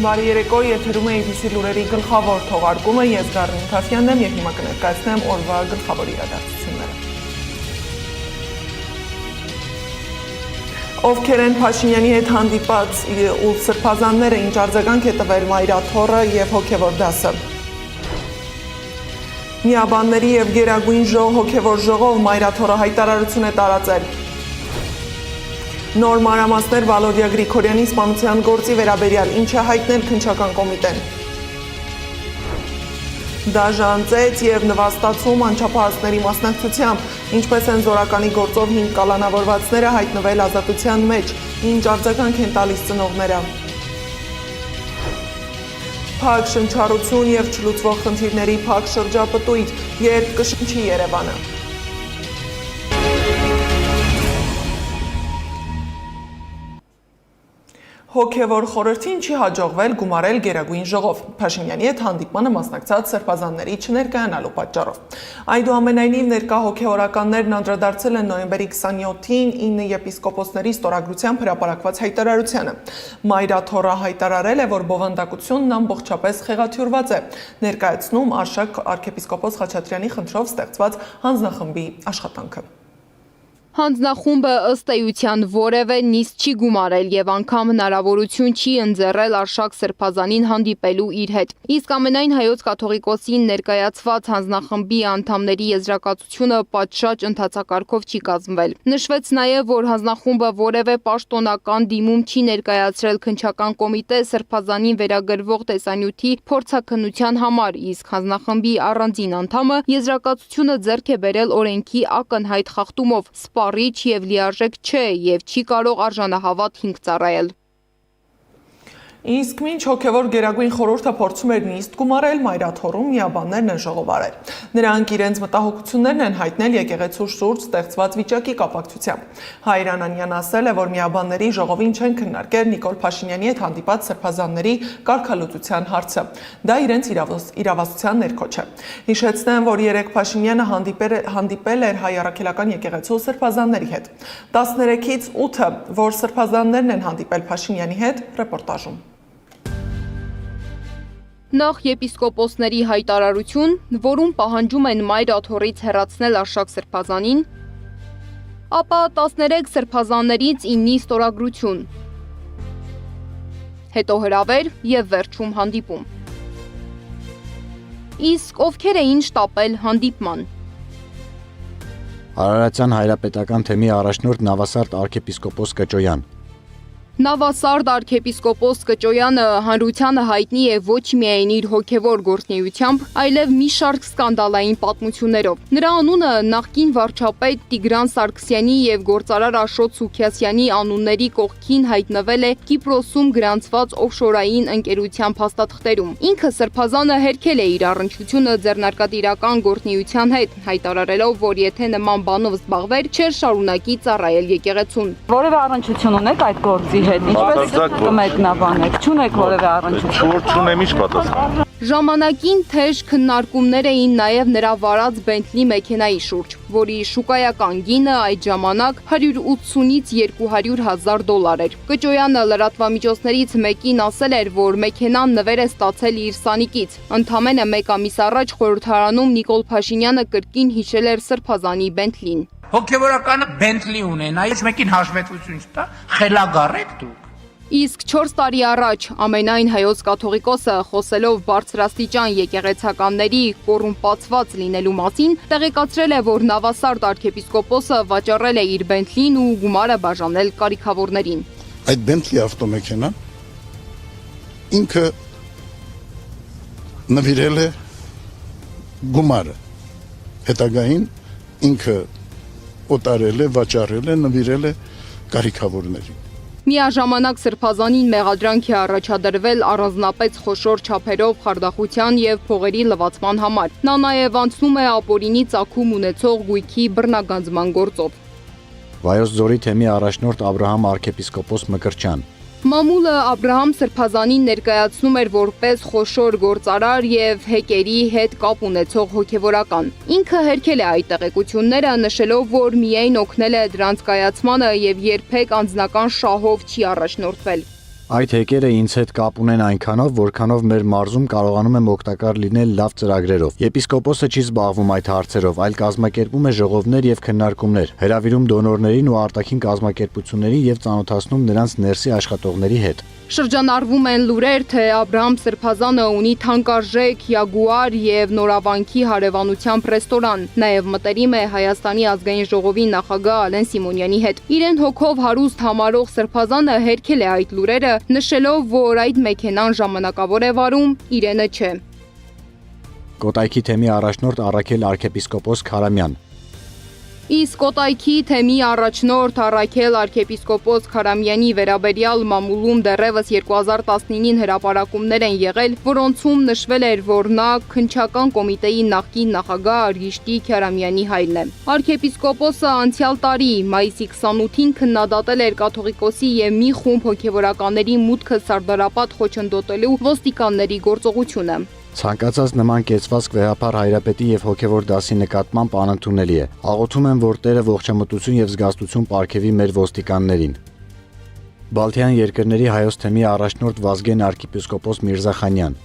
Բարի երեկո, եթերում է ABC լուրերի գլխավոր թողարկումը, ես Գառնիկ Թասյանն եմ և հիմա կներկայացնեմ օրվա գլխավոր իրադարձությունները։ Ովքեր են Փաշինյանի հետ հանդիպած ու սրբազանները, ինչ արձագանք է տվել մայրաթոռը և հոգևոր դասը։ Միաբանների և Գերագույն հոգևոր ժողով մայրաթոռը հայտարարություն է տարածել։ Նոր մանրամասներ Վալոդիա Գրիգորյանի սպանության գործի վերաբերյալ, ինչ է հայտնել քննչական կոմիտեն։ Դաժանցեց և նվաստացում անչափահասների մասնակցությամբ, ինչպես են զորականի գործով 5 կալանավորվածները հայտնվել ազատության մեջ, ինչ արձագանք են տալիս ծնողները։ Փակ շնչառություն և չլուծվող խնդիրների փակ շրջապտույտ, երբ կշնչի Երևանը։ Հոգևոր խորհրդին չի հաջողվել գումարել Գերագույն ժողով, Փաշինյանի հետ հանդիպմանը մասնակցած սրբազանների չներկայանալու պատճառով։ Այնուամենայնիվ ներկա հոգևորականներն անդրադարձել են նոյեմբերի 27-ին 9 եպիսկոպոսների ստորագրությամբ հրապարակված հայտարարությանը։ Մայրաթոռը հայտարարել է, որ բովանդակությունն ամբողջապես խեղաթյուրված է, ներկայացնում Արշակ arczepiskopos Խաչատրյանի խնդրով ստեղծված հանձնախմբի աշխատանքը։ Հանձնախումբը ըստ էության որևէ նիստ չի գումարել և անգամ հնարավորություն չի ընձեռել Արշակ սրբազանին հանդիպելու իր հետ։ Իսկ ամենայն հայոց կաթողիկոսին ներկայացված հանձնախմբի անդամների եզրակացությունը պատշաճ ընթացակարգով չի կազմվել։ Նշվեց նաև, որ հանձնախումբը որևէ պաշտոնական դիմում չի ներկայացրել քննչական կոմիտե սրբազանին վերագրվող տեսանյութի փորձաքննության համար, իսկ հանձնախմբի առանձին անդամը եզրակացությունը ձեռք է բերել օրենքի ակնհայտ խախտումով, սպառիչ և լիարժեք չէ և չի կարող արժանահավատ հիմք ծառայել։ Իսկ մինչ հոգևոր Գերագույն խորհուրդը փորձում էր նիստ գումարել, մայրաթոռում միաբաններն են ժողովարել։ Նրանք իրենց մտահոգություններն են հայտնել եկեղեցու շուրջ ստեղծված վիճակի կապակցությամբ։ Հայր Անանյան ասել է, որ միաբանների ժողովին չեն քննարկել Նիկոլ Փաշինյանի հետ հանդիպած սրբազանների կարգալուծության հարցը։ Դա իրենց իրավասության ներքո չէ։ Հիշեցնեմ, որ երեկ Փաշինյանը հանդիպել էր Հայ առաքելական եկեղեցու սրբազանների հետ։ 13-ից 8-ը, որ սրբազաններն են հանդիպել Փաշինյանի հետ, ռեպորտաժում։ Նախ եպիսկոպոսների հայտարարություն, որում պահանջում են մայրաթոռից հեռացնել Արշակ սրբազանին, ապա 13 սրբազաններից 9-ի ստորագրություն, հետո հրավեր և վերջում հանդիպում։ Իսկ ովքեր էին շտապել հանդիպման։ Արարատյան հայրապետական թեմի առաջնորդ Նավասարդ arczepiskopos Կճոյան։ Նավասարդ arczepiskopos Կճոյանը հանրությանը հայտնի է ոչ միայն իր հոգևոր գործունեությամբ, այլև մի շարք սկանդալային պատմություններով։ Նրա անունը նախկին վարչապետ Տիգրան Սարգսյանի և գործարար Աշոտ Սուքիասյանի անունների կողքին հայտնվել է Կիպրոսում գրանցված օֆշորային ընկերության փաստաթղթերում։ Ինքը սրբազանը հերքել է իր առնչությունը ձեռնարկատիրական գործունեության հետ, հայտարարելով, որ եթե նման բանով զբաղվեր, չէր շարունակի ծառայել եկեղեցուն։ Որևէ առնչություն ունեք այդ գործի հետ, ինչպես կմեկնաբանեք, չունեք որևէ առնչություն։ Չունեմ, ինչ պատասխան։ Ժամանակին թեժ քննարկումներ էին նաև նրա վարած Bentley մեքենայի շուրջ, որի շուկայական գինը այդ ժամանակ 180-ից 200,000 դոլար էր։ Կճոյանը լրատվամիջոցներից մեկին ասել էր, որ մեքենան նվեր է ստացել իր սանիկից։ Ընդամենը 1 ամիս առաջ խորհրդարանում Նիկոլ Փաշինյանը կրկին հիշել էր սրբազանի Bentley-ն։ Հոգևորականը Bentley ունենա, ոչ մեկին հաշվետվություն չտա, խելագարեք դուք։ Իսկ 4 տարի առաջ ամենայն հայոց կաթողիկոսը խոսելով բարձրաստիճան եկեղեցականների կոռումպացված լինելու մասին, տեղեկացրել է, որ Նավասարդ arczepiskopos-ը վաճառել է իր Bentley-ն ու գումարը բաժանել կարիքավորներին։ Այդ Bentley ավտոմեքենան ինքը նվիրել է գումարը, հետագային ինքը օտարել է, վաճառել է, նվիրել է կարիքավորներին։ Միաժամանակ սրբազանին մեղադրանք է առաջադրվել առանձնապես խոշոր չափերով խարդախության և փողերի լվացման համար։ Նա նաև անցնում է ապօրինի ծագում ունեցող գույքի բռնագանձման գործով։ Վայոց ձորի թեմի առաջնորդ Աբրահամ arczepiskopos Մկրտչյան։ Մամուլը Աբրահամ սրբազանին ներկայացնում էր որպես խոշոր գործարար և հեկերի հետ կապ ունեցող հոգևորական։ Ինքը հերքել է այդ տեղեկությունները, նշելով, որ միայն օգնել է դրանց կայացմանը և երբեք անձնական շահով չի առաջնորդվել։ Այդ հեկերը ինձ հետ կապ ունեն այնքանով, որքանով մեր մարզում կարողանում եմ օգտակար լինել լավ ծրագրերով։ Եպիսկոպոսը չի զբաղվում այդ հարցերով, այլ կազմակերպում է ժողովներ եւ քննարկումներ, հրավիրում դոնորներին ու արտաքին կազմակերպություններին եւ ծանոթացնում նրանց ներսի աշխատողների հետ։ Շրջանառվում են լուրեր, թե Աբրահամ Սրբազանը ունի թանկարժեք Յագուար եւ Նորավանքի հարևանությամբ ռեստորան։ Նաեւ մտերիմ է Հայաստանի ազգային ժողովի նախագահ Ալեն Սիմոնյանի հետ։ Իրեն հոգով հարուստ համարող Սրբազանը հերքել է այդ լուրերը, նշելով, որ այդ մեքենան ժամանակավոր է վարում, իրենը չէ։ Կոտայքի թեմի առաջնորդ Առաքել arczepiskopos Քարամյան։ Իսկ Կոտայքի թեմի առաջնորդ Առաքել arczepiskopos Քարամյանի վերաբերյալ մամուլում դեռևս 2019-ին հրապարակումներ են եղել, որոնցում նշվել էր, որ նա քննչական կոմիտեի նախկին նախագահ Արգիշտի Քարամյանի հայրն է։ Arczepiskopos-ը անցյալ տարի մայիսի 28-ին քննադատել էր կաթողիկոսի եւ մի խումբ հոգեվորականների մուտքը Սարդարապատ խոչընդոտելու ոստիկանների գործողությունը։ Ցանկացած նման կեցվածք վեհապար հայրապետի եւ հոգեվոր դասի նկատմամբ անընդունելի է։ Աղոթում եմ, որ Տերը ողջամտություն եւ զգաստություն պարգևի մեր ոստիկաններին։ Բալթյան երկրների հայոց թեմի առաջնորդ Վազգեն arczepiskopos Միրզախանյան։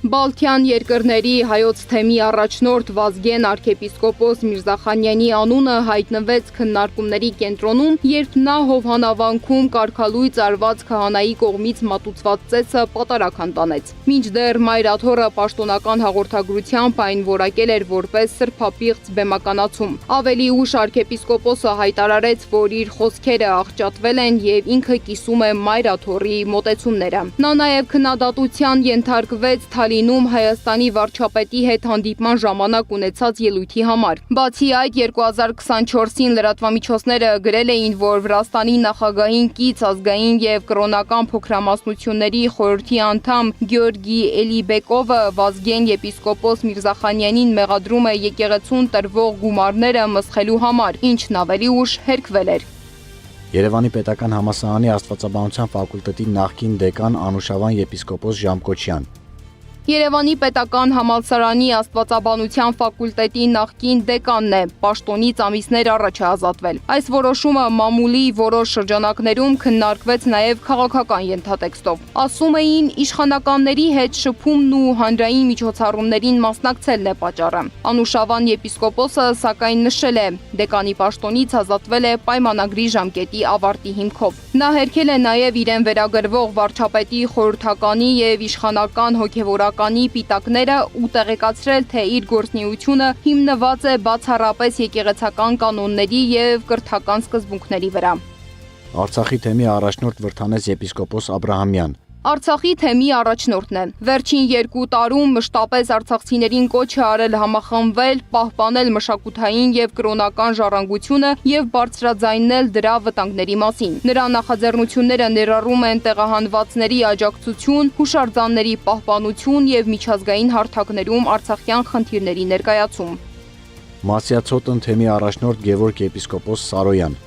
Բալթյան երկրների հայոց թեմի առաջնորդ Վազգեն arczepiskopos Միրզախանյանի անունը հայտնվեց քննարկումների կենտրոնում, երբ նա Հովհանավանքում կարգալույծ արված քահանայի կողմից մատուցված ծեսը պատարագ տանեց։ Մինչդեռ Մայր Աթոռը պաշտոնական հաղորդագրությամբ այն որակել էր որպես սրբապիղծ բեմականացում։ Ավելի ուշ arczepiskopos-ը հայտարարեց, որ իր խոսքերը աղճատվել են եւ ինքը կիսում է Մայր Աթոռի մոտեցումները։ Նա նաեւ քննադատության ենթարկվեց Լինում Հայաստանի վարչապետի հետ հանդիպման ժամանակ ունեցած ելույթի համար։ Բացի այդ 2024-ին լրատվամիջոցները գրել էին, որ Վրաստանի նախագահին կից ազգային եւ կրոնական փոքրամասնությունների խորհրդի անդամ Գյորգի Էլիբեկովը Վազգեն եպիսկոպոս Միրզախանյանին մեղադրում է եկեղեցուն տրվող գումարները մսխելու համար, ինչն ավելի ուշ հերքվել էր։ Երևանի պետական համալսարանի աստվածաբանության ֆակուլտետի նախկին դեկան Անուշավան եպիսկոպոս Ժամկոչյան։ Երևանի պետական համալսարանի աստվածաբանության ֆակուլտետի նախկին դեկանն է, պաշտոնից ամիսներ առաջ է ազատվել։ Այս որոշումը մամուլի որոշ շրջանակներում քննարկվեց նաև քաղաքական ենթատեքստով։ Ասում էին, իշխանականների հետ շփումն ու հանրային միջոցառումներին մասնակցելն է պատճառը։ Անուշավան եպիսկոպոսը սակայն նշել է, դեկանի պաշտոնից ազատվել է պայմանագրի ժամկետի ավարտի հիմքով։ Նա հերքել է նաև իրեն վերագրվող վարչապետի խորհրդականի եւ իշխանական հոգեվորականի պիտակները ու տեղեկացրել, թե իր գործունեությունը հիմնված է բացառապես եկեղեցական կանոնների եւ կրթական սկզբունքների վրա։ Արցախի թեմի առաջնորդ Վրթանես եպիսկոպոս Աբրահամյան։ Արցախի թեմի առաջնորդն է։ Վերջին 2 տարում մշտապես արցախցիներին կոչ է արել համախմբվել, պահպանել մշակութային եւ կրոնական ժառանգությունը եւ բարձրաձայնել դրա վտանգների մասին։ Նրա նախաձեռնությունները ներառում են տեղահանվածների աջակցություն, հուշարձանների պահպանություն եւ միջազգային հարթակներում արցախյան խնդիրների ներկայացում։ Մասյացոտն թեմի առաջնորդ Գևորգ եպիսկոպոս Սարոյան։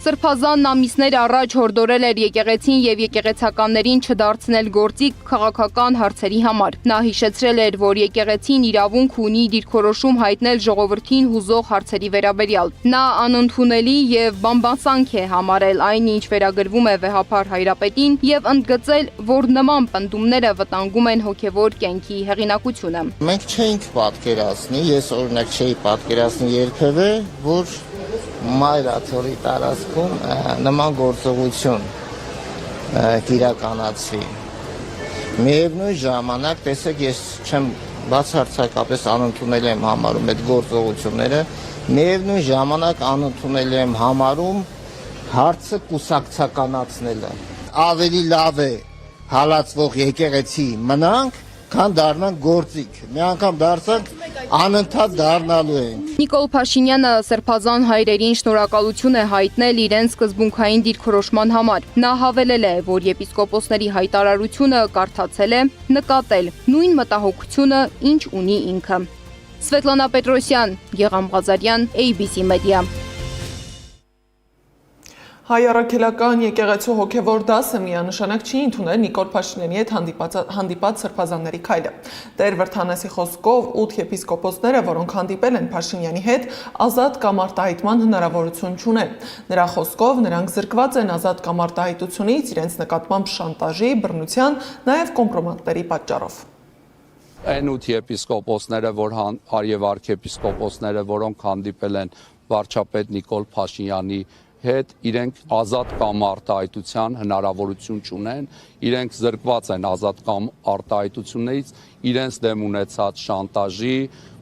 Սրբազանն ամիսներ առաջ հորդորել էր եկեղեցին եւ եկեղեցականներին չդարձնել գործիք քաղաքական հարցերի համար։ Նա հիշեցրել էր, որ եկեղեցին իրավունք ունի դիրքորոշում հայտնել ժողովրդին հուզող հարցերի վերաբերյալ։ Նա անընդունելի եւ բամբասանք է համարել այն, ինչ վերագրվում է վեհապար հայրապետին եւ ընդգծել, որ նման պնդումները վտանգում են հոգեվոր կյանքի հեղինակությունը։ Մենք չենք պատկերացնի, ես օրինակ չէի պատկերացնի երբևէ, որ Մայր Աթոռի տարածքում նման գործողություն կիրականացվի։ Միևնույն ժամանակ, տեսեք, ես չեմ բացարձակապես անընդունելի եմ համարում այդ գործողությունները, միևնույն ժամանակ անընդունելի եմ համարում հարցը կուսակցականացնելը։ Ավելի լավ է հալածվող եկեղեցի մնանք, քան դառնանք գործիք։ Մի անգամ դարձանք անընդհատ դառնալու ենք։ Նիկոլ Փաշինյանը Սրբազան հայրերին շնորհակալություն է հայտնել իրենց սկզբունքային դիրքորոշման համար։ Նա հավելել է, որ եպիսկոպոսների հայտարարությունը կարդացել է, նկատել նույն մտահոգությունը, ինչ ունի ինքը։ Սվետլանա Պետրոսյան, Գեղամ Ղազարյան, ABC Media։ Հայ առաքելական եկեղեցու հոգևոր դասը միանշանակ չի ընդունել Նիկոլ Փաշինյանի հետ հանդիպած սրբազանների քայլը։ Տեր Վրթանեսի խոսքով 8 եպիսկոպոսները, որոնք հանդիպել են Փաշինյանի հետ, ազատ կամ արտահայտման հնարավորություն չունեն։ Նրա խոսքով նրանք զրկված են ազատ կամ արտահայտությունից իրենց նկատմամբ շանտաժի, բռնության, նաև կոմպրոմատների պատճառով։ Այն 8 եպիսկոպոսները, եւ արքեպիսկոպոսները, որոնք հանդիպել են վարչապետ Նիկոլ Փաշինյանի հետ, իրենք ազատ կամ արտահայտության հնարավորություն չունեն, իրենք զրկված են ազատ կամ արտահայտություններից, իրենց դեմ ունեցած շանտաժի,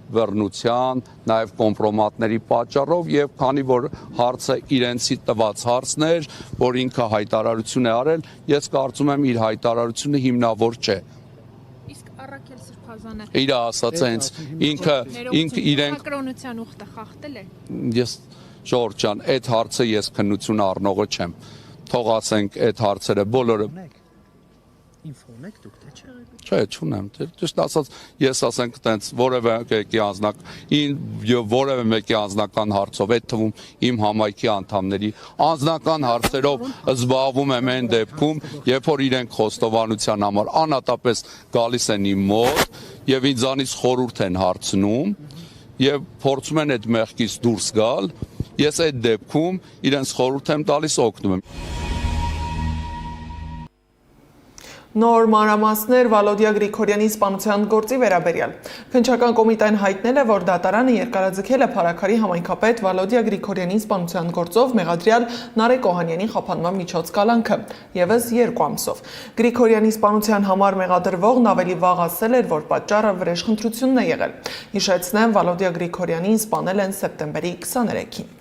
բռնության, նաև կոմպրոմատների պատճառով եւ քանի որ հարցը իրենցի տված հարցն էր, որ ինքը հայտարարություն է արել, ես կարծում եմ իր հայտարարությունը հիմնավոր չէ։ Իսկ Առաքել Սրբազանը իր ասած է ինքը իրենք կրոնության ուխտը խախտել է։ Ես Ժորժ ջան, այդ հարցը ես քննություն առնողը չեմ։ Թող ասենք այդ հարցերը բոլորը ինֆո ունեք դուք թե չէ։ Չէ, չունեմ։ Ճիշտ ասած, ես ասենք տենց որևէ մեկի անձնական հարցով, այդ թվում իմ համայնքի անդամների անձնական հարցերով զբաղվում եմ այն դեպքում, երբ որ իրենք խոստովանության համար անհատապես գալիս են իմ մոտ եւ ինձանից խորհուրդ են հարցնում եւ փորձում են այդ մեղքից դուրս գալ, ես այդ դեպքում իրենց խորհուրդ եմ տալիս, օգնում եմ։ Նոր մանրամասներ Վալոդիա Գրիգորյանի սպանության գործի վերաբերյալ։ Քննչական կոմիտեն հայտնել է, որ դատարանը երկարաձգել է Փարաքարի համայնքապետ Վալոդիա Գրիգորյանի սպանության գործով մեղադրյալ Նարեկ Օհանյանի խափանման միջոց կալանքը, ևս 2 ամսով։ Գրիգորյանի սպանության համար մեղադրվողն ավելի վաղ ասել էր, որ պատճառը վրեժխնդրությունն է եղել։ Հիշեցնեմ, Վալոդիա Գրիգորյանին սպանել են սեպտեմբերի 23-ին։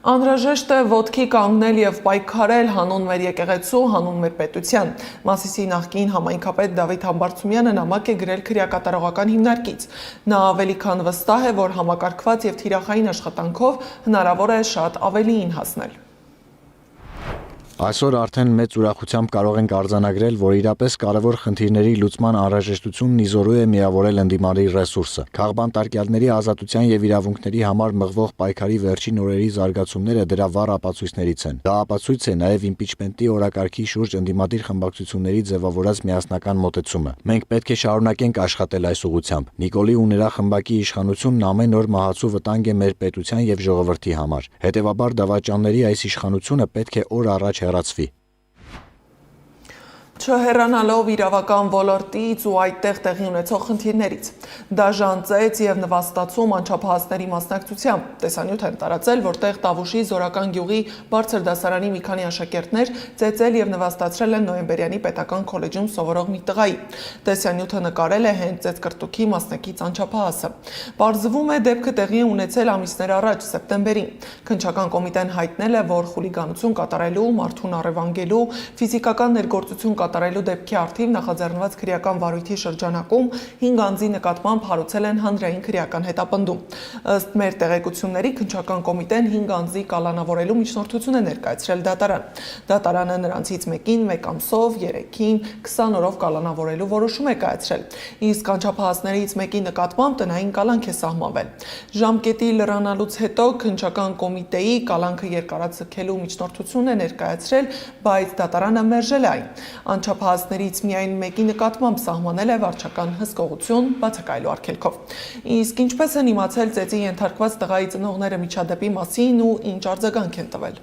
Անհրաժեշտ է ոտքի կանգնել եւ պայքարել հանուն մեր եկեղեցու, հանուն մեր պետության։ Մասիսի նախկին համայնքապետ Դավիթ Համբարձումյանը նամակ է գրել քրեակատարողական հիմնարկից։ Նա ավելի քան վստահ է, որ համակարգված եւ թիրախային աշխատանքով հնարավոր է շատ ավելիին հասնել։ Այսօր արդեն մեծ ուրախությամբ կարող ենք արձանագրել, որ իրապես կարևոր խնդիրների լուծման անհրաժեշտությունն իզորու է միավորել ընդդիմադիր ռեսուրսը։ Քաղբան տարկյալների ազատության եւ իրավունքների համար մղվող պայքարի վերջին օրերի զարգացումները դրա վառ ապացույցներից են։ Դա ապացույց է նաեւ իմպիչմենտի օրակարգի շուրջ ընդդիմադիր խմբակցությունների ձևավորած միասնական մոտեցումը։ Մենք պետք է շարունակենք աշխատել այս ուղղությամբ։ Նիկոլի ու նրա խմբակի իշխանությունն ամեն օր մահացու վտանգ է մեր պետության եւ ժողովրդի համար։ Հետևաբար դավաճանների այս իշխանությունը պետք է օր առաջ հեռացվի։ Չհեռանալով իրավական ոլորտից ու այդտեղ տեղի ունեցող խնդիրներից։ Դաժան ծեծ եւ նվաստացում անչափահասների մասնակցությամբ տեսանյութ են տարածել, որտեղ Տավուշի Զորական գյուղի բարձր դասարանի մի քանի աշակերտներ ծեծել եւ նվաստացրել են Նոյեմբերյանի պետական քոլեջում սովորող մի տղայի։ Տեսանյութը նկարել է հենց ծեծկրտուքի մասնակից անչափահասը։ Պարզվում է, դեպքը տեղի է ունեցել ամիսներ առաջ, սեպտեմբերին։ Քննչական կոմիտեն հայտնել է, որ խուլիգանություն կատարելու, մարդուն առևանգելու, ֆիզիկական ներգործություն կատարելու դեպքի առթիվ նախաձեռնված քրեական վարույթի շրջանակում 5 անձի նկատմամբ հարուցել են հանրային քրեական հետապնդում։ Ըստ մեր տեղեկությունների քննչական կոմիտեն 5 անձի կալանավորելու միջնորդություն է ներկայացրել դատարան։ Դատարանը նրանցից մեկին 1 ամսով, 3-ին 20 օրով կալանավորելու որոշում է կայացրել։ Իսկ անչափահասներից մեկի նկատմամբ տնային կալանք է սահմանվել։ Ժամկետի լրանալուց հետո քննչական կոմիտեի կալանքը երկարաձգելու միջնորդություն է ներկայացրել, բայց դատարանը մերժել է այն։ Անչափահասներից միայն մեկի նկատմամբ սահմանել է վարչական հսկողություն բացակայելու արգելքով։ Իսկ ինչպես են իմացել ծեծի ենթարկված տղայի ծնողները միջադեպի մասին ու ինչ արձագանք են տվել։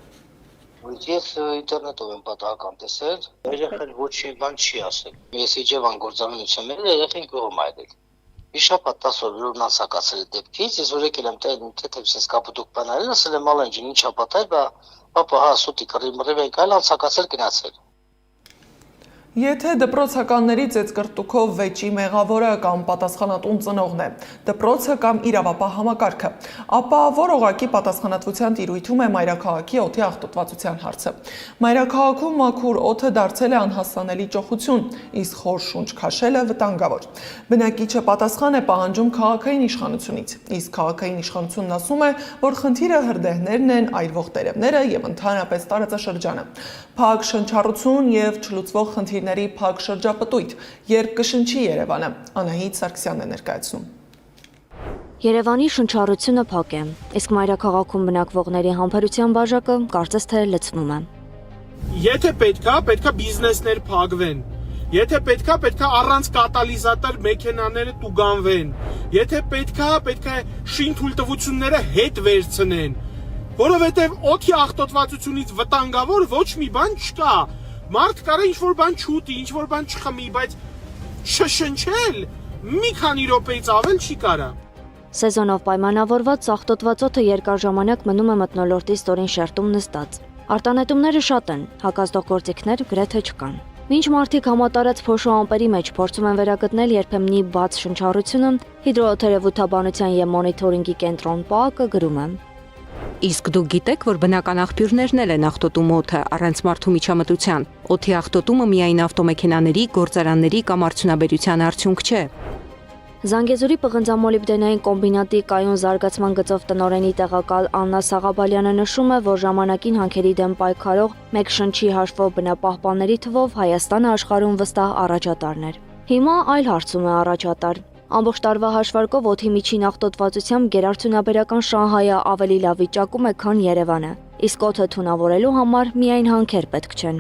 Ես ինտերնետով եմ պատահական տեսել, երեխան ոչինչ բան չի ասել։ Ես իջևան գործունեություն եմ երեխին կողմ այդել։ Իշապատ 10 օր լուրն անցակացել է դեպքից, ես որ եկել եմ թեթևից կապուտուկ բանալել, ասել եմ ալենջին ինչա պատահել, բա հա սուտի կռի մռիվ այլ անցակացել գնացել։ Եթե դպրոցականների ծեծկրտուքով վեճի մեղավորը կամ պատասխանատուն ծնողն է, դպրոցը կամ իրավապահ համակարգը, ապա որ օղակի պատասխանատվության տիրույթում է մայրաքաղաքի օդի աղտոտվածության հարցը։ Մայրաքաղաքում մաքուր օդը դարձել է անհասանելի ճոխություն, իսկ խոր շունչ քաշելը վտանգավոր։ Բնակիչը պատասխան է պահանջում քաղաքային իշխանությունից, իսկ քաղաքային իշխանությունն ասում է, որ խնդիրը հրդեհներն են, այրվող տերևները եւ ընդհանրապես տարածաշրջանը։ Փակ շնչառություն եւ չլուծվող խնդիրների փակ շրջապտույտ, երբ կշնչի Երևանը, Անահիտ Սարգսյանն է ներկայացնում։ Երևանի շնչառությունը փակ է, իսկ մայրաքաղաքում բնակվողների համբերության բաժակը կարծես թե լցվում է։ Եթե պետքա բիզնեսներ փակվեն։ Եթե պետքա առանց կատալիզատոր մեքենաները տուգանվեն։ Եթե պետքա շինթույլտվությունները հետ վերցնեն, որովհետև օդի աղտոտվածությունից վտանգավոր ոչ մի բան չկա։ Մարդ կարա ինչ-որ բան չուտի, ինչ-որ բան չխմի, բայց շշնչել մի քանի րոպեից ավել չի կարա։ Սեզոնով պայմանավորված աղտոտված օդը երկար ժամանակ մնում է մթնոլորտի ստորին շերտում նստած։ Արտանետումները շատ են, հակազդող գործիքներ գրեթե չկան։ Մինչ մարդիկ համատարած փոշու ամպերի մեջ փորձում են վերագտնել երբեմնի բաց շնչառությունը, հիդրոթերապևտաբանության եւ մոնիթորինգի կենտրոն ՊԱԱԿ-ը գրում է. Իսկ դուք գիտեք, որ բնական աղբյուրներն են աղտոտում օդը առանց մարդու միջամտության։ Օդի աղտոտումը միայն ավտոմեքենաների, գործարանների կամ արդյունաբերության արդյունք չէ։ Զանգեզուրի պղնձամոլիբդենային կոմբինատի կայուն զարգացման գծով տնօրենի տեղակալ Աննա Սաղաբալյանը նշում է, որ ժամանակին հանքերի դեմ պայքարող մեկ շնչի հաշվով բնապահպանների թվով Հայաստանը աշխարհում վստահ առաջատարն էր։ Հիմա այլ հարցում է առաջատար։ Ամբողջ տարվա հաշվարկով օդի միջին աղտոտվածությամբ գերարդյունաբերական Շանհայը ավելի լավ վիճակում է, քան Երևանը, իսկ օդը թունավորելու համար միայն հանքեր պետք չեն։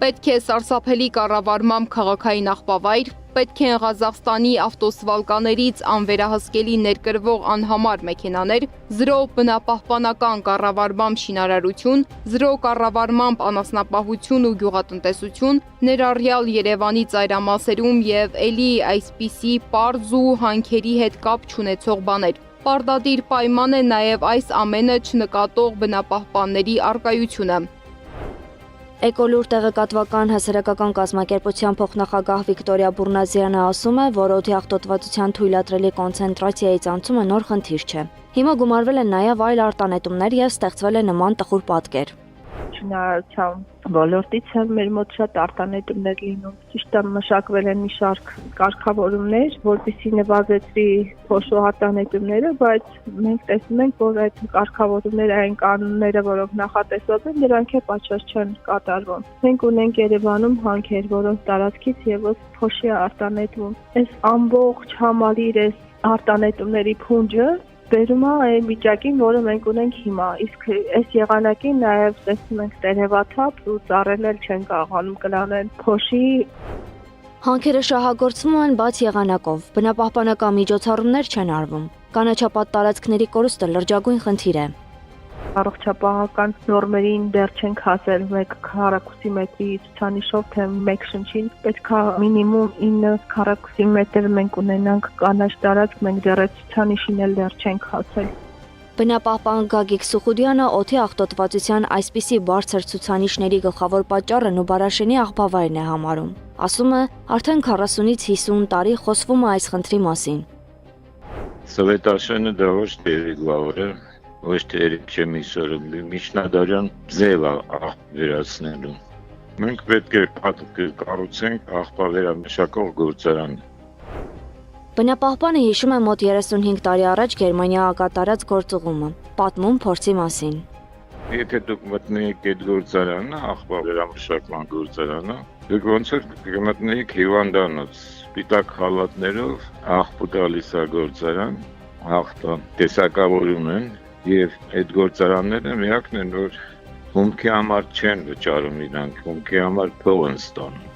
Պետք է սարսափելի կառավարմամբ քաղաքային աղբավայր, պետք են Ղազախստանի ավտոսվալկաներից անվերահսկելի ներկրվող անհամար մեքենաներ, զրո բնապահպանական կառավարմամբ շինարարություն, զրո կառավարմամբ անասնապահություն ու գյուղատնտեսություն, ներառյալ Երևանի ծայրամասերում եւ էլի այսպիսի պարզ ու հանքերի հետ կապ չունեցող բաներ։ Պարտադիր պայման է նաեւ այս ամենը չնկատող բնապահպանների առկայությունը։ Էկոլուր տեղեկատվական հասարակական կազմակերպության փոխնախագահ Վիկտորիա Բուրնազյանը ասում է, որ օդի աղտոտվածության թույլատրելի կոնցենտրացիայի ցանցումը նոր խնդիր չէ։ Հիմա գումարվել են նաև այլ արտանետումներ եւ ստեղծվել է նման տխուր պատկեր։ Շինարարության ոլորտից էլ մեր մոտ շատ արտանետումներ լինում։ Ճիշտ է, մշակվել են մի շարք կարգավորումներ, որպեսզի նվազեցվի փոշու արտանետումները, բայց մենք տեսնում ենք, որ այդ կարգավորումները, այն կանոնները, որոնք նախատեսված են, դրանք է պատշաճ չեն կատարվում։ Մենք ունենք Երևանում հանքեր, որոնց տարածքից եւս փոշի է արտանետվում։ Այս ամբողջ համալիր արտանետումների փունջը բերում է այն վիճակին, որը մենք ունենք հիմա, իսկ այս եղանակին նաև տեսնում ենք տերևաթափ ու ծառերն էլ չեն կարողանում կլանել փոշի։ Հանքերը շահագործվում են բաց եղանակով, բնապահպանական միջոցառումներ չեն արվում։ Կանաչապատ տարածքների կորուստը լրջագույն խնդիր է։ Առողջապահական նորմերին դեռ չենք հասել 1 քառակուսի մետրի ցուցանիշով, թե մեկ շնչին պետքա մինիմում 9 քառակուսի մետր մենք ունենանք կանաչ տարածք, մենք դեռ այդ ցուցանիշին էլ դեռ չենք հասել։ Բնապահպան Գագիկ Սուխուդյանը օդի աղտոտվածության այսպիսի բարձր ցուցանիշների գլխավոր պատճառը Նուբարաշենի աղբավայրն է համարում։ Ասում է, արդեն 40-ից 50 տարի խոսվում է այս խնդրի մասին։ Սովետաշենը դա ոչ թե երիկվավոր է, ոչ թե երիկչեմիսորում, միջնադարյան ձև աղբավերացնելու։ Մենք պետք է կառուցենք աղբավերամշակող գործարան։ Բնապահպանը հիշում է մոտ 35 տարի առաջ Գերմանիա կատարած գործուղումը, պատմում փորձի մասին։ Եթե դուք մտնեիք այդ գործարանը, աղբավերամշակման գործարանը, դուք ոնց որ կմտնեիք հիվանդանոց, սպիտակ խալաթներով, աղբու տալիս է գործարան, աղբը տեսակավորում են եւ այդ գործարանները միակն են, որ հումքի համար չեն վճարում իրանք, հումքի համար փող են ստանում։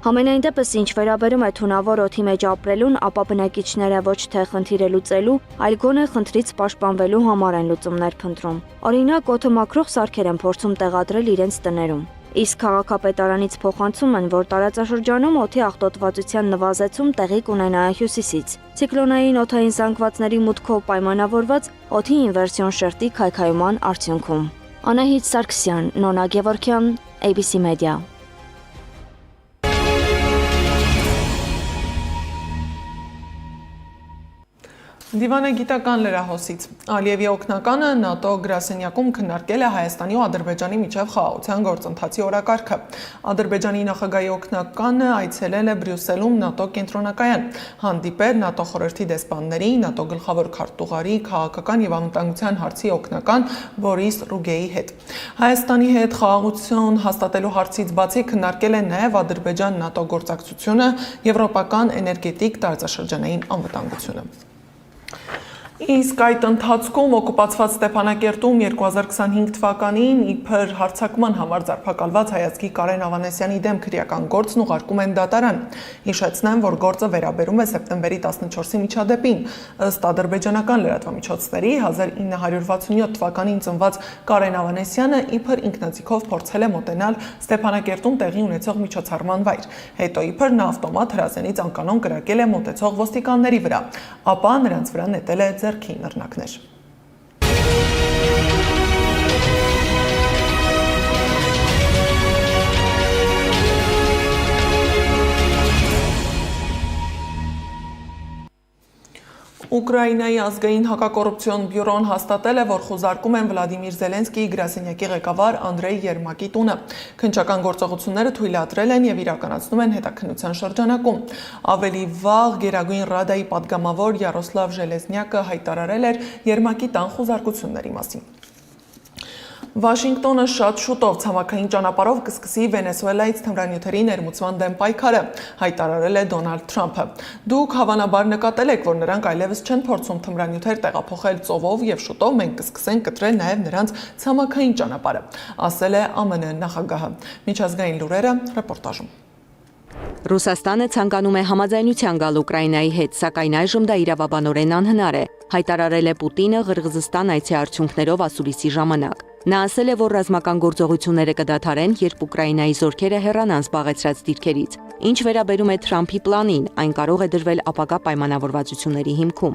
Համենայն դեպս ինչ վերաբերում է թունավոր օդի մեջ ապրելուն, ապա բնակիչները ոչ թե խնդիրը լուծելու, այլ գոնե խնդրից պաշտպանվելու համար են լուծումներ փնտրում։ Օրինակ, օդը մաքրող սարքեր են փորձում տեղադրել իրենց տներում։ Իսկ քաղաքապետարանից փոխանցում են, որ տարածաշրջանում օդի աղտոտվածության նվազեցում տեղի կունենա հյուսիսից։ Ցիկլոնային օդային զանգվածների մուտքով պայմանավորված օդի ինվերսիոն շերտի քայքայման արդյունքում։ Անահիտ Սարգսյան, Նոնա Գևորգյան, ABC Media։ Դիվանը գիտական լրահոսից։ Ալիևի օգնականը ՆԱՏՕ գրասենյակում քննարկել է Հայաստանի ու Ադրբեջանի միջև խաղաղության գործընթացի օրակարգը։ Ադրբեջանի նախագահի օգնականը այցելել է Բրյուսելում ՆԱՏՕ կենտրոնակայան, հանդիպել ՆԱՏՕ խորհրդի դեսպանների, ՆԱՏՕ գլխավոր քարտուղարի, քաղաքական եւ անվտանգության հարցի օգնական Բորիս Ռուգեի հետ։ Հայաստանի հետ խաղաղություն հաստատելու հարցից բացի քննարկել է նաեւ Ադրբեջան-ՆԱՏՕ գործակցությունը, եվրոպական էներգետիկ տարածաշրջանային անվտանգությունը։ Իսկ այդ ընթացքում օկուպացված Ստեփանակերտում 2025 թվականին իբր հարձակման համար ձերբակալված հայացքի Կարեն Ավանեսյանի դեմ քրեական գործն ուղարկում են դատարան։ Հիշեցնեմ, որ գործը վերաբերում է սեպտեմբերի 14-ի միջադեպին։ Ըստ ադրբեջանական լրատվամիջոցների 1967 թվականին ծնված Կարեն Ավանեսյանը իբր ինքնաձիգով փորձել է մոտենալ Ստեփանակերտում տեղի ունեցող միջոցառման վայր։ Հետո իբր նա ավտոմատ հրազենից անկանոն կրակել է մոտեցող ոստիկանների վրա, ապա նրանց վրա նետել է ձեռքի նռնակներ։ Ուկրաինայի ազգային հակակոռուպցիոն բյուրոն հաստատել է, որ խուզարկում են Վլադիմիր Զելենսկիի գրասենյակի ղեկավար Անդրեյ Երմակի տունը։ Քննչական գործողությունները թույլատրել են եւ իրականացնում են հետաքննության շրջանակում։ Ավելի վաղ Գերագույն Ռադայի պատգամավոր Յարոսլավ Ժելեզնյակը հայտարարել էր Երմակի տան խուզարկությունների մասին։ Վաշինգտոնը շատ շուտով ցամաքային ճանապարհով կսկսի Վենեսուելայից թմրանյութերի ներմուծման դեմ պայքարը, հայտարարել է Դոնալդ Թրամփը։ Դուք հավանաբար նկատել եք, որ նրանք այլևս չեն փորձում թմրանյութեր տեղափոխել ծովով եւ շուտով մենք կսկսենք կտրել նաեւ նրանց ցամաքային ճանապարհը, ասել է ԱՄՆ նախագահը։ Միջազգային լուրերը ռեպորտաժում։ Ռուսաստանը ցանկանում է համաձայնության գալ Ուկրաինայի հետ, սակայն այժմ դա իրավաբանորեն անհնար է, հայտարարել է Պուտինը Ղրղզստան այցի արդյունքներով ասուլիսի ժամանակ։ Նա ասել է, որ ռազմական գործողությունները կդադարեն, երբ Ուկրաինայի զորքերը հեռանան զբաղեցրած դիրքերից։ Ինչ վերաբերում է Թրամփի պլանին, այն կարող է դրվել ապագա պայմանավորվածությունների հիմքում։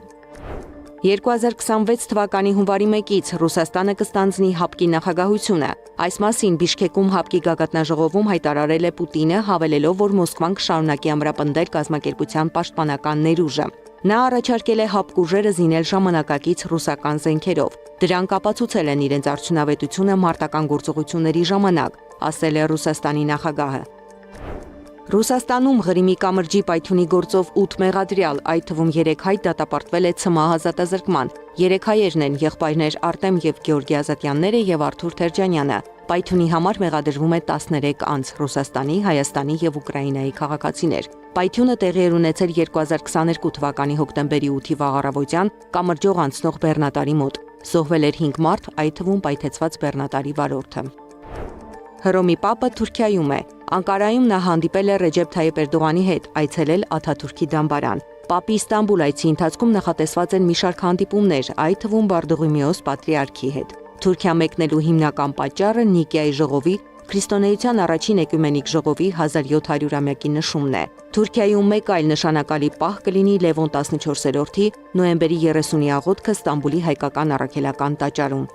2026 թվականի հունվարի 1-ից Ռուսաստանը կստանձնի ՀԱՊԿ-ի նախագահությունը։ Այս մասին Բիշկեկում ՀԱՊԿ-ի գագաթնաժողովում հայտարարել է Պուտինը, հավելելով, որ Մոսկվան կշարունակի ամրապնդել կազմակերպության պաշտպանական ներուժը։ Նա առաջարկել է ՀԱՊԿ ուժերը զինել ժամանակակից ռուսական զենքերով։ Դրանք ապացուցել են իրենց արդյունավետությունը մարտական գործողությունների ժամանակ, ասել է Ռուսաստանի նախագահը։ Ռուսաստանում Ղրիմի կամրջի պայթյունի գործով 8 մեղադրյալ, այդ թվում 3 հայ դատապարտվել է ՑՄԱ ազատազրկման։ 3 հայերն են եղբայրներ Արտեմ եւ Գեորգի Ազատյանները եւ Արթուր Թերջանյանը։ Պայթյունի համար մեղադրվում է 13 անձ Ռուսաստանի, Հայաստանի եւ Ուկրաինայի քաղաքացիներ։ Պայթյունը տեղի էր ունեցել 2022 թվականի հոկտեմբերի 8-ի վաղ առավոտյան կամրջող անցնող բեռնատարի մոտ։ Զոհվել էր 5 մարդ, այդ թվում պայթեցված բեռնատարի վարորդը։ Հռոմի Պապը Թուրքիայում է։ Անկարայում նա հանդիպել է Ռեջեփ Թայիփ Էրդողանի հետ, այցելել Աթաթուրքի դամբարան։ Պապի Ստամբուլ այցի ընթացքում նախատեսված են մի շարք հանդիպումներ, այդ թվում Բարդուղիմեոս պատրիարքի հետ։ Թուրքիա մեկնելու հիմնական պատճառը Նիկիայի ժողովի, Քրիստոնեության առաջին էկումենիկ ժողովի 1700-ամյակի նշումն է։ Թուրքիայում մեկ այլ նշանակալի պահ կլինի Լևոն 14-րդի նոյեմբերի 30-ի աղոթքը Ստամբուլի հայկական առաքելական տաճարում։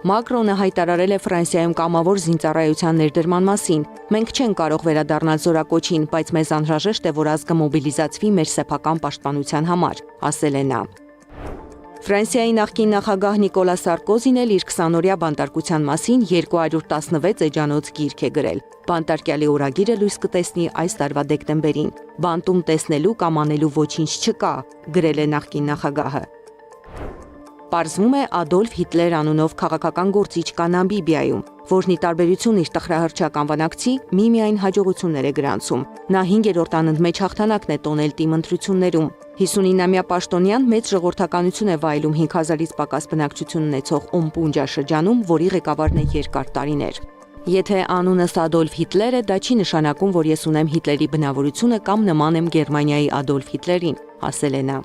Մակրոնը հայտարարել է Ֆրանսիայում կամավոր զինծառայության ներդրման մասին։ Մենք չենք կարող վերադառնալ զորակոչին, բայց մեզ անհրաժեշտ է, որ ազգը մոբիլիզացվի մեր սեփական պաշտպանության համար, ասել է նա։ Ֆրանսիայի նախկին նախագահ Նիկոլա Սարկոզին էլ իր 20-օրյա բանտարկության մասին 216 էջանոց գիրք է գրել։ Բանտարկյալի օրագիրը լույս կտեսնի այս տարվա դեկտեմբերին։ Բանտում տեսնելու կամ անելու ոչինչ չկա, գրել է նախկին նախագահը։ Պարզվում է Ադոլֆ Հիտլեր անունով քաղաքական գործիչ կա Նամիբիայում, որն ի տարբերություն իր տխրահռչակ անվանակցի միմիայն հաջողություններ է գրանցում։ Նա 5-րդ անընդմեջ հաղթանակն է տոնել թիմ ընտրություններում։ 59-ամյա պաշտոնյան մեծ ժողովրդականություն է վայելում 5000-ից պակաս բնակչություն ունեցող Օմպունջա շրջանում, որի ղեկավարն է երկար տարիներ։ Եթե անունս Ադոլֆ Հիտլեր է, դա չի նշանակում, որ ես ունեմ Հիտլերի բնավորությունը կամ նման եմ Գերմանիայի Ադոլֆ Հիտլերին, ասել է նա։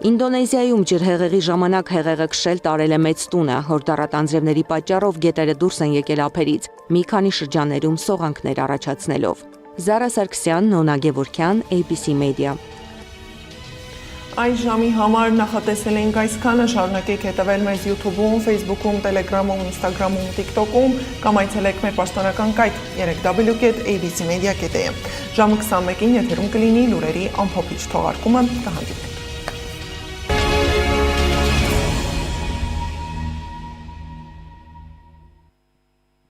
Ինդոնեզիայում ջրհեղեղի ժամանակ հեղեղը քշել տարել է մեծ տունը, հորդառատ անձրևների պատճառով գետերը դուրս են եկել ափերից, մի քանի շրջաններում սողանքներ առաջացնելով։ Զարա Սարգսյան, Նոնա Գևորքյան, ABC Media։ Այս ժամի համար նախատեսել ենք այսքանը, շարունակեք հետևել մեզ YouTube-ում, Facebook-ում, Telegram-ում, Instagram-ում, TikTok-ում կամ այցելեք մեր պաշտոնական կայք www.abcmedia.am։ Ժամը 21-ին եթերում կլինի լուրերի ամփոփիչ թողարկումը, կհանդիպենք։